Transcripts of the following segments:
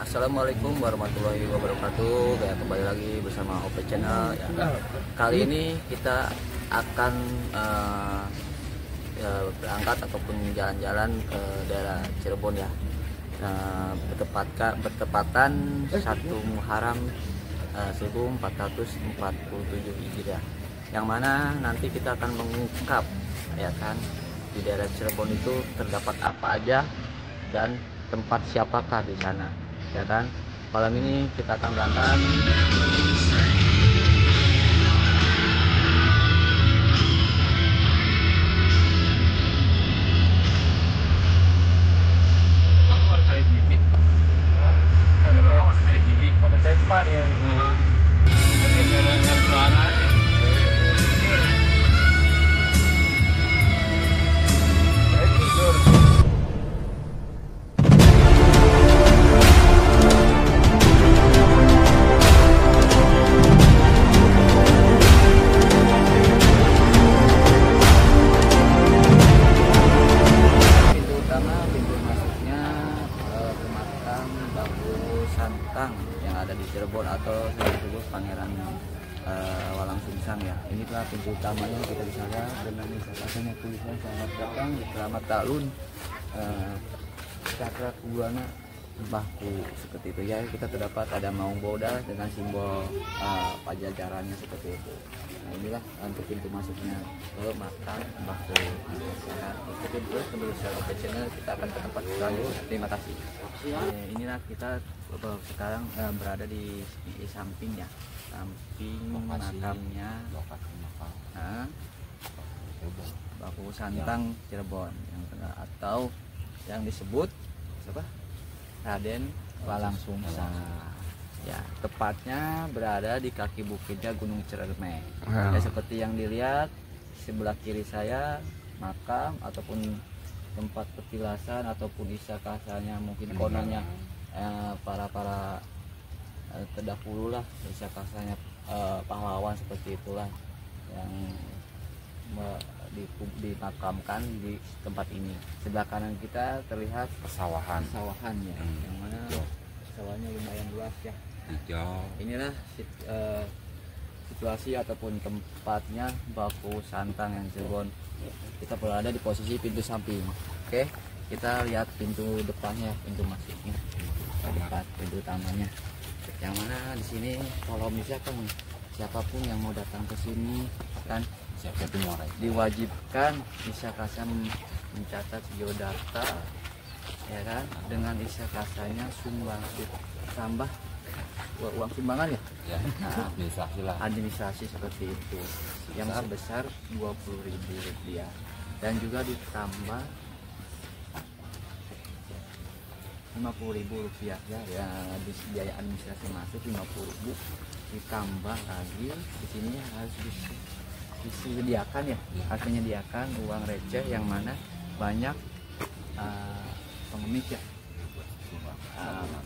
Assalamualaikum warahmatullahi wabarakatuh. Ya, kembali lagi bersama OP Channel. Ya. Kali ini kita akan berangkat ataupun jalan-jalan ke daerah Cirebon ya. Bertepatan 1 Muharram 1447 Hijriah. Yang mana nanti kita akan mengungkap ya kan di daerah Cirebon itu terdapat apa aja dan tempat siapakah di sana. Ya kan, malam ini kita akan berangkat. Yang ada di Cirebon atau disebut Pangeran Walang Sungsang ya. Inilah pintu utamanya, kita bisa lihat dengan misalnya tulisan selamat datang, selamat talun, cakra kubuana Mbahku, seperti itu ya. Kita terdapat ada maung boda dengan simbol pajajarannya seperti itu. Nah, inilah untuk pintu masuknya ke makam Mbahku. Ikuti terus menurut OP Channel, kita akan ke tempat selanjutnya. Terima kasih. Inilah kita sekarang berada di samping ya, samping makamnya Mbahku Santang Cirebon atau yang disebut siapa? Raden Walang Sungsang. Ya, tepatnya berada di kaki bukitnya Gunung Ciremai. Ya, seperti yang dilihat sebelah kiri saya makam ataupun tempat petilasan ataupun isakasanya, mungkin kononnya para terdahulu lah, isakasanya pahlawan seperti itulah yang dimakamkan di tempat ini. Sebelah kanan kita terlihat pesawahan ya, yang mana sawahnya lumayan luas ya. Inilah situasi ataupun tempatnya Mbahku Santang yang Cirebon. Kita berada di posisi pintu samping. Oke, kita lihat pintu depannya, pintu masuknya, depan pintu utamanya. Yang mana di sini kalau misalkan siapapun yang mau datang ke sini kan diwajibkan isakasa mencatat biodata ya kan, dengan isakasanya sumbang tambah uang sumbangan ya. Nah, administrasi seperti itu yang sebesar Rp20.000 dan juga ditambah Rp50.000 ya, biaya administrasi masuk Rp50.000, ditambah lagi di sini harus disediakan ya, harus menyediakan uang receh yang mana banyak pengemis ya,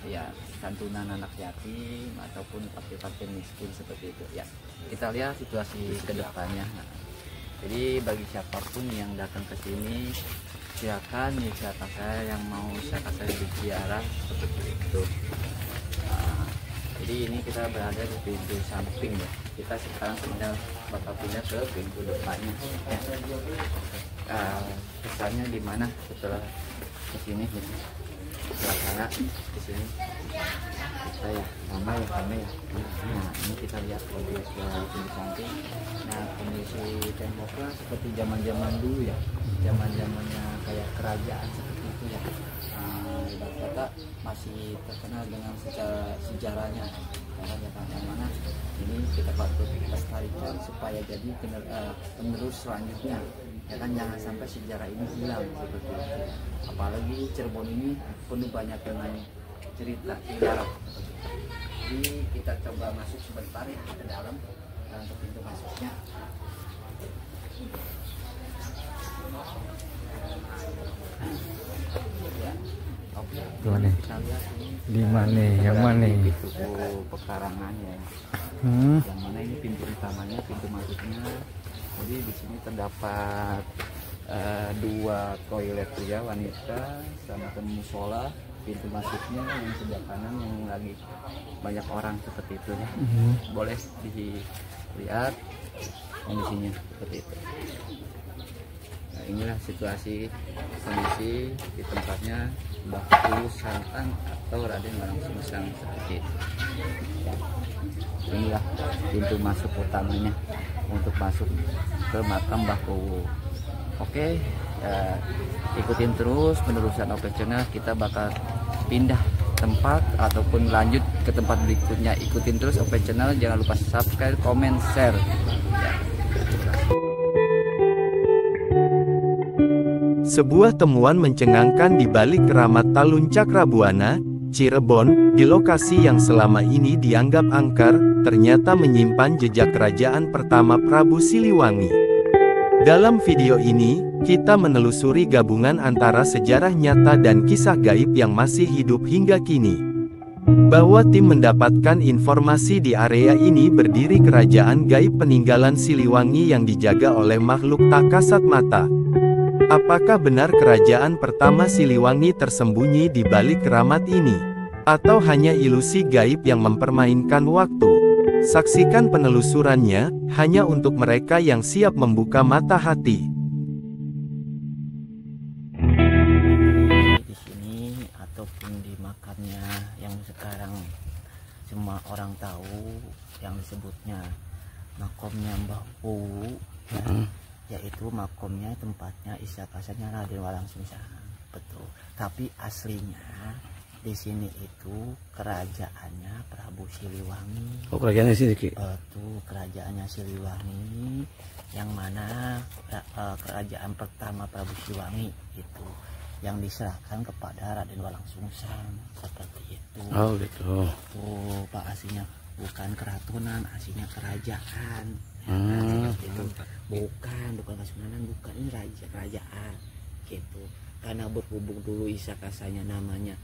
ya santunan anak yatim ataupun fakir-fakir miskin seperti itu ya. Kita lihat situasi kedepannya. Jadi bagi siapapun yang datang ke sini silakan nih, siapa saya yang mau saya berziarah seperti itu. Jadi ini kita berada di pintu samping ya. Kita sekarang bakal pindah ke pintu depannya ya. Kesannya gimana setelah kesini gitu? Suasana di sini kita ya ramai ya. Nah, ini kita lihat kondisi pintu samping. Nah, kondisi temboknya seperti zaman dulu ya, zamannya kayak kerajaan seperti itu ya. Ibarat kata masih terkenal dengan sejarahnya ya, yang mana ini kita patut lestarikan supaya jadi penerus selanjutnya ya kan, jangan sampai sejarah ini hilang seperti itu. Apalagi Cirebon ini penuh banyak dengan cerita sejarah. Jadi kita coba masuk sebentar ya ke dalam untuk pintu masuknya. Ya, oke. Kita lihat di mana, yang mana? Pintu pekarangannya. Yang mana ini pintu utamanya, pintu masuknya. Jadi di sini terdapat 2 toilet pria wanita sama musola pintu masuknya yang sebelah kanan yang lagi banyak orang seperti itu ya. Boleh dilihat kondisinya seperti itu. Nah, inilah situasi kondisi di tempatnya Baku Santang atau Raden Walang Sungsang seperti itu. Ya. Inilah pintu masuk utamanya untuk masuk ke makam Baku. Oke, ikutin terus penerusan operasional. Kita bakal pindah tempat ataupun lanjut ke tempat berikutnya. Ikutin terus operasional, jangan lupa subscribe, komen, share ya. Sebuah temuan mencengangkan di balik keramat Talun Cakrabuana, Cirebon, di lokasi yang selama ini dianggap angker, ternyata menyimpan jejak kerajaan pertama Prabu Siliwangi. Dalam video ini, kita menelusuri gabungan antara sejarah nyata dan kisah gaib yang masih hidup hingga kini. Bahwa tim mendapatkan informasi di area ini berdiri kerajaan gaib peninggalan Siliwangi yang dijaga oleh makhluk tak kasat mata. Apakah benar kerajaan pertama Siliwangi tersembunyi di balik keramat ini? Atau hanya ilusi gaib yang mempermainkan waktu? Saksikan penelusurannya, hanya untuk mereka yang siap membuka mata hati. Di sini ataupun di makamnya yang sekarang semua orang tahu, yang disebutnya makamnya Mbah Puwu ya, yaitu makamnya tempatnya isya-kasyanya Raden Walang Sungsang. Betul. Tapi aslinya di sini itu kerajaannya Prabu Siliwangi. Oh, kerajaannya sini Ki. Betul, kerajaannya Siliwangi, yang mana kerajaan pertama Prabu Siliwangi itu yang diserahkan kepada Raden Walang Sungsang seperti itu. Oh gitu. Tuh Pak, aslinya bukan keratunan, aslinya kerajaan. Itu bukan kesultanan, bukan, ini kerajaan gitu. Karena berhubung dulu isya-kasyanya namanya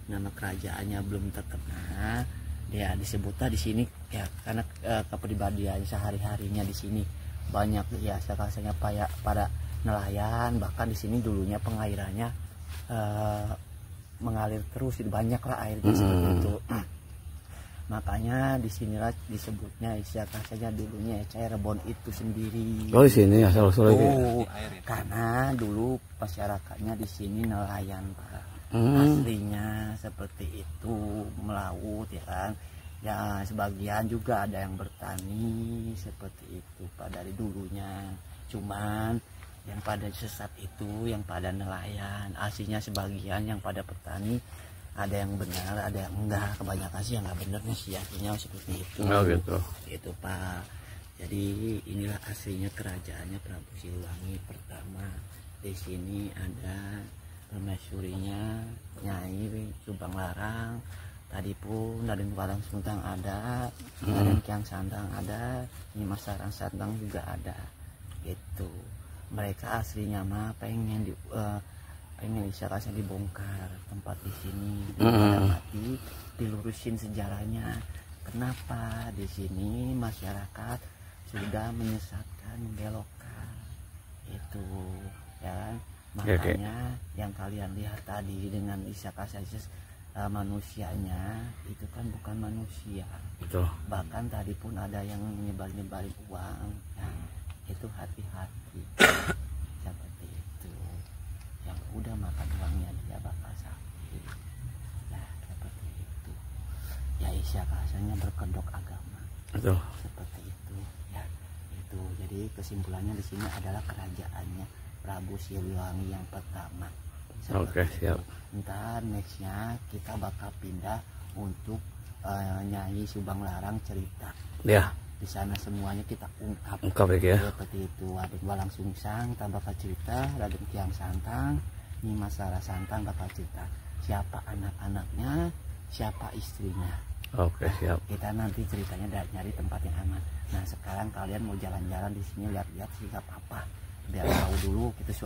nama kerajaannya belum terkenal, dia disebutnya di sini ya karena kepribadian sehari-harinya di sini banyak ya isya-kasyanya pada nelayan, bahkan di sini dulunya pengairannya mengalir terus, banyak lah airnya seperti itu. Makanya disinilah disebutnya isya-kasyanya dulunya Cirebon itu sendiri. Oh di sini asal-usulnya. Oh, karena dulu masyarakatnya di sini nelayan Pak. Aslinya seperti itu, melaut ya kan. Ya sebagian juga ada yang bertani seperti itu Pak dari dulunya. Cuman yang pada sesat itu yang pada nelayan, aslinya sebagian yang pada petani. Ada yang benar, ada yang enggak. Kebanyakan sih yang nggak benar sih, aslinya seperti itu. Oh gitu. Itu Pak. Jadi inilah aslinya kerajaannya Prabu Siliwangi pertama. Di sini ada permaisurinya Nyai Subang Larang. Tadi pun Raden Walang Sungsang ada, Raden Kian Santang ada, Nyimas Sarang Santang juga ada. Gitu. Mereka aslinya mah pengen isya-kasyanya dibongkar tempat di sini, mati dilurusin sejarahnya. Kenapa di sini masyarakat sudah menyesatkan, membelokkan itu ya kan? Makanya yang kalian lihat tadi dengan isya-kasyanya manusianya itu kan bukan manusia. Betul. Bahkan tadi pun ada yang nyebar-nyebarin uang ya. Itu hati-hati. Seperti itu. Yang udah makan uangnya dia bakal sakit. Nah seperti itu. Ya isya-kasyanya berkedok agama. Betul. Seperti itu ya. Itu jadi kesimpulannya di sini adalah kerajaannya Prabu Siliwangi yang pertama. Oke, siap. Ntar nextnya kita bakal pindah untuk Nyai Subang Larang cerita. Ya. Di sana semuanya kita ungkap Ya. seperti itu. Raden Walang Sungsang kita bakal cerita, Raden Kian Santang, Nyimas Sarang Santang bakal cerita siapa anak-anaknya, siapa istrinya. Oke, siap. Kita nanti ceritanya nyari tempat yang aman. Nah sekarang kalian mau jalan-jalan di sini, lihat-lihat sih nggak apa-apa, biar tahu dulu gitu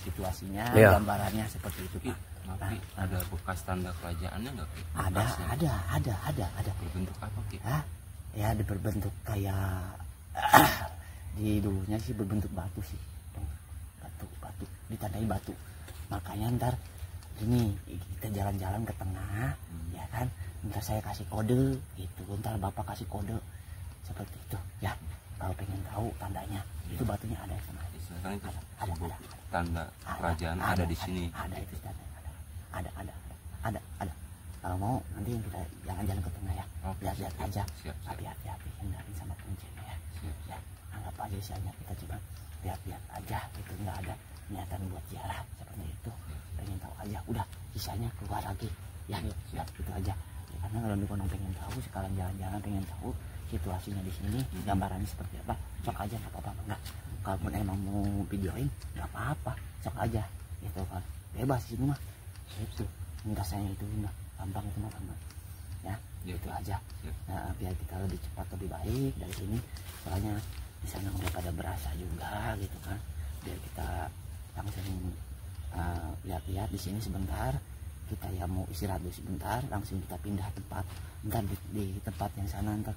situasinya, gambarannya seperti itu Pak. Tapi ada bekas tanda kerajaannya nggak? Ada. Berbentuk apa Ki? Ya berbentuk kayak di dulunya sih berbentuk batu sih, batu ditandai batu. Makanya ntar Gini, kita jalan-jalan ke tengah, ya kan? Ntar saya kasih kode, gitu. Ntar bapak kasih kode seperti itu, ya. Kalau pengen tahu tandanya, itu batunya ada di sana. Sekarang itu Ada. tanda kerajaan ada di sini. Ada itu tanda, ada. Kalau mau nanti kita jalan-jalan ke tengah ya. Oke, Lihat-lihat aja. siap. Tapi hati-hati hindarin sama kuncinya ya. Siap. Ya, anggap aja isinya kita cuma lihat-lihat aja, gitu. Nggak ada niatan buat ziarah seperti itu. Pengen tahu aja, udah sisanya keluar lagi. Ya, udah gitu aja. Ya, karena kalau Nikono pengen tahu, sekarang jalan-jalan pengen tahu situasinya di sini, gambarannya seperti apa, sok aja nggak apa-apa, enggak. Kalaupun emang mau videoin, nggak apa-apa, sok aja, gitu kan. Bebas di sini mah, itu. Enggak saya itu mah, gampang itu mah gampang. Ya, itu aja. Nah, biar kita lebih cepat lebih baik dari sini, soalnya di sana udah pada berasa juga, gitu kan. Biar kita langsung lihat-lihat di sini sebentar. Kita ya mau istirahat dulu sebentar, langsung kita pindah tempat. Ntar di tempat yang sana ntar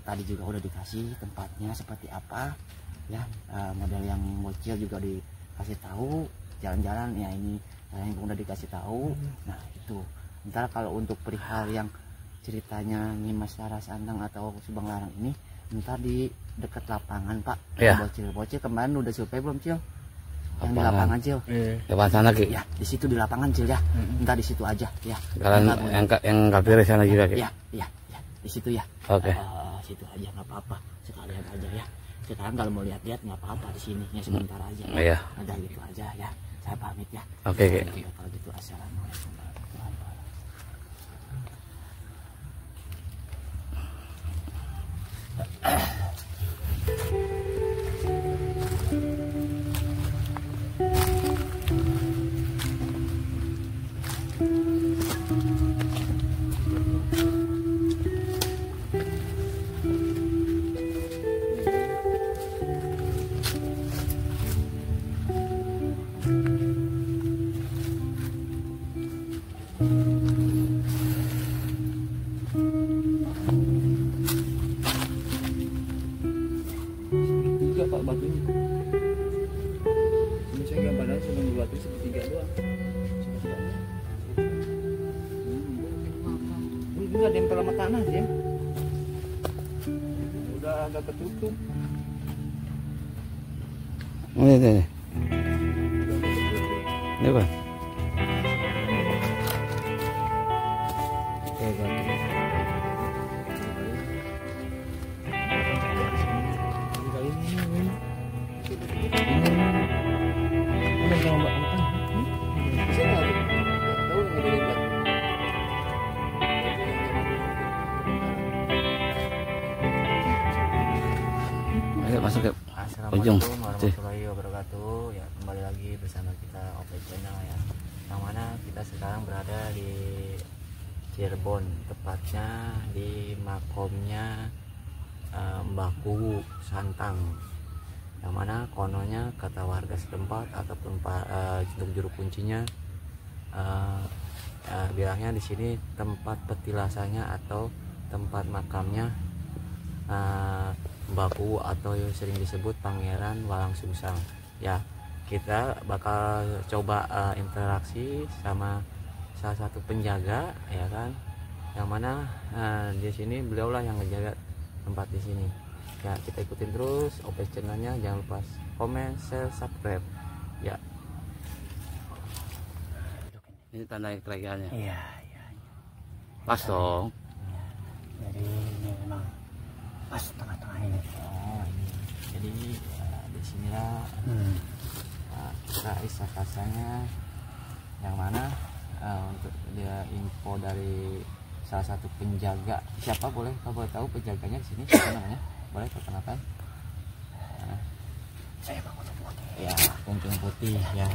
tadi juga udah dikasih tempatnya seperti apa, ya. Model yang bocil juga dikasih tahu, jalan-jalan ya ini yang udah dikasih tahu. Nah itu ntar kalau untuk perihal yang ceritanya Nyimas Rara Santang atau Subang Larang ini, ntar di dekat lapangan Pak. Ya. Bocil kemarin udah survei belum Cil? Yang di lapangan Cil. Depan sana Ki. Ya, di situ di lapangan Cil ya. Ntar di situ aja ya. Sekarang yang kafir di sana juga Ki. Ya, di situ ya. Oke. Situ aja nggak apa-apa, sekalian aja ya. Sekarang kalau mau lihat-lihat nggak apa-apa di sini, ya sebentar aja. Iya. Ada gitu aja ya. Saya pamit ya. Oke, Ki. Kalau gitu assalamualaikum warahmatullahi wabarakatuh. Tiga Pak batunya. Ini saya gambaran cuma di batu segitiga doang. Ini nggak nempel sama tanah sih. Udah agak ketutup. Ini. Ini Pak. Ayo masuk ke ujung. Assalamualaikum warahmatullahi wabarakatuh. Ya, kembali lagi bersama kita Open Channel ya. Yang mana kita sekarang berada di Cirebon, tepatnya di makomnya Mbah Kuwu Santang. Yang mana kononnya kata warga setempat ataupun untuk juru kuncinya bilangnya di sini tempat petilasannya atau tempat makamnya Mbah Kuwu atau yang sering disebut Pangeran Walang Sungsang. Ya, kita bakal coba interaksi sama salah satu penjaga, ya kan, yang mana di sini beliau lah yang ngejaga tempat di sini. Ya, kita ikutin terus OP channelnya, jangan lupa komen, share, subscribe. Ya. Ini tanda kerajaannya. Iya. Pas dong. Jadi ini memang pas tengah-tengah ini. Oh, ini. Jadi di sinilah kita isakasanya, yang mana untuk dia info dari salah satu penjaga. Siapa boleh tahu penjaganya di sini? Siapa namanya? Boleh perkenalkan? Saya Bang Kuncung Putih. Ya, Kuncung Putih ya.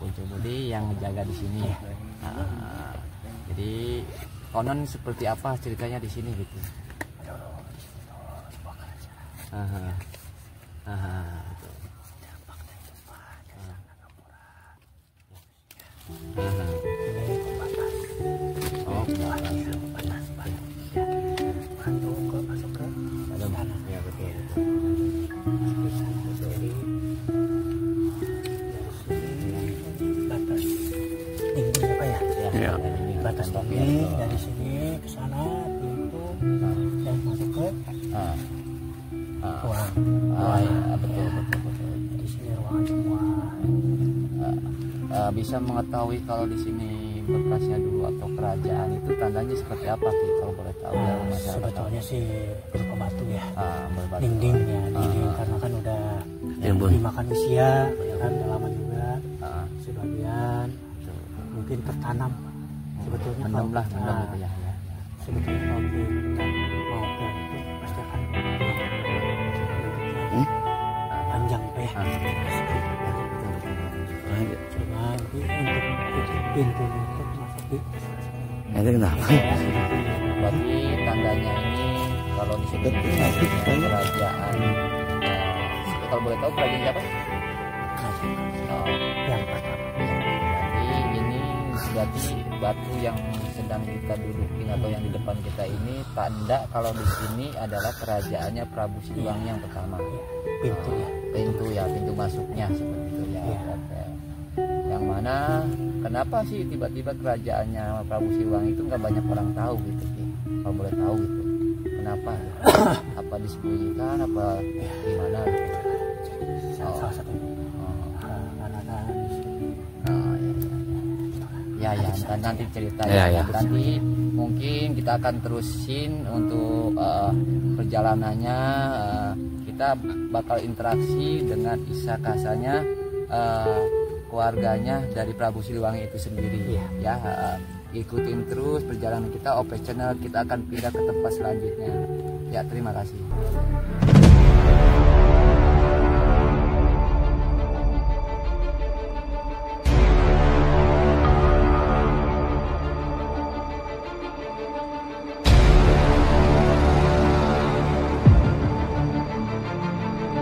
Kuncung Putih yang menjaga di sini. Jadi konon seperti apa ceritanya di sini gitu? Oh, masuk ke dalam. Ya, betul. Jadi dari sini batas Ini dari sini ke sana pintu dan masuk ke ruang. Ya, betul, betul, betul. Di sini ruangan semua. Bisa mengetahui kalau di sini bekasnya dulu atau kerajaan itu tandanya seperti apa Ki, kalau boleh tahu ya masyarakat? Sebetulnya sih berupa batu ya. Berbatu. Dindingnya, dinding karena kan udah Timbun. dimakan usia, ya kan udah lama juga. Sebagian mungkin tertanam. Sebetulnya Mendem lah, kalau mendem kita- gitu ya. sebetulnya kalau kita mau ke itu pasti akan panjang teh. Cuma nanti untuk pintunya itu masuk di Ini kenapa? Berarti tandanya ini kalau disebut kerajaan, kalau boleh tahu kerajaan siapa? Oh, yang pertama. berarti ini berarti batu yang sedang kita dudukin atau yang di depan kita ini tanda kalau di sini adalah kerajaannya Prabu Siliwangi yang pertama. Pintunya. Pintu masuknya seperti itu ya. Iya. Oke. Yang mana kenapa sih tiba-tiba kerajaannya Prabu Siliwangi itu nggak banyak orang tahu gitu Ki? Kalau boleh tahu gitu. Kenapa? Apa disembunyikan apa gimana gitu? Salah satu anak-anak di sini. Ya, nanti cerita Ya, ya. ya. Nanti mungkin kita akan terusin untuk perjalanannya. Kita bakal interaksi dengan kisah kasahnya keluarganya dari Prabu Siliwangi itu sendiri. Ya, ikutin terus perjalanan kita OP Channel. Kita akan pindah ke tempat selanjutnya. Ya, terima kasih.